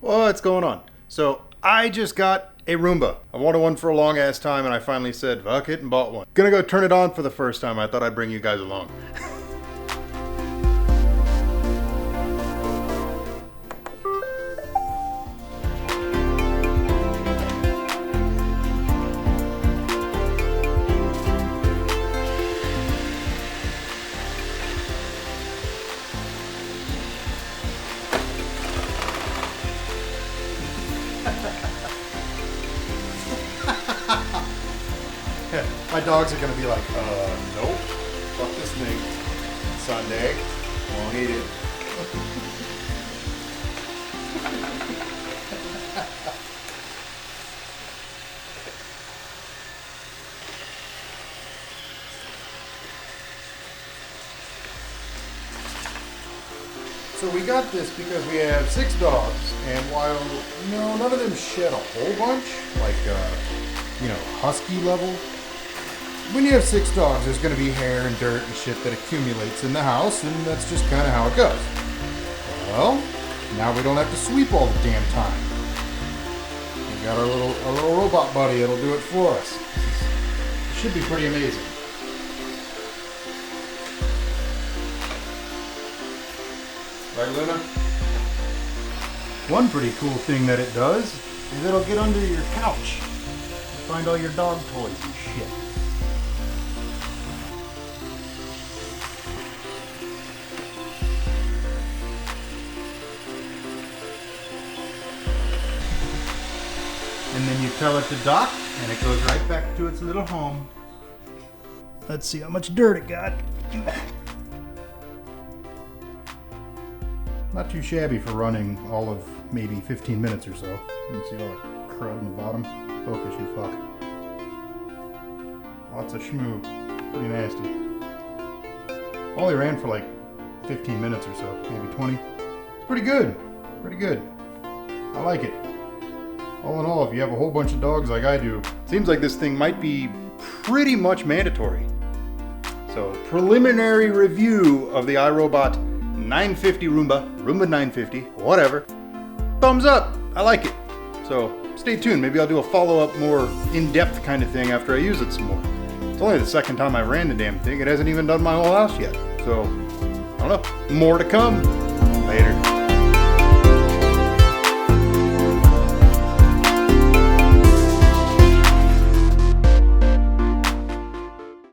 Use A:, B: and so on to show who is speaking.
A: What's going on? So I just got a Roomba. I wanted one for a long ass time and I finally said fuck it and bought one. Gonna go turn it on for the first time. I thought I'd bring you guys along. My dogs are gonna be like, nope, fuck this thing. Sunday, won't eat it. So we got this because we have 6 dogs, and while, none of them shed a whole bunch, like, husky level, when you have 6 dogs, there's going to be hair and dirt and shit that accumulates in the house, and that's just kind of how it goes. Well, now we don't have to sweep all the damn time. We got our little robot buddy that'll do it for us. It should be pretty amazing. Right, Luna? One pretty cool thing that it does is it'll get under your couch and find all your dog toys and shit. And then you tell it to dock, and it goes right back to its little home. Let's see how much dirt it got. Not too shabby for running all of maybe 15 minutes or so. You can see all the crud in the bottom. Focus, you fuck. Lots of schmoo. Pretty nasty. Only ran for like 15 minutes or so, maybe 20. It's pretty good. Pretty good. I like it. All in all, if you have a whole bunch of dogs like I do, seems like this thing might be pretty much mandatory. So, preliminary review of the iRobot 950 Roomba 950, whatever. Thumbs up, I like it. So, stay tuned, maybe I'll do a follow-up, more in-depth kind of thing after I use it some more. It's only the second time I ran the damn thing, it hasn't even done my whole house yet. So, I don't know, more to come. Later.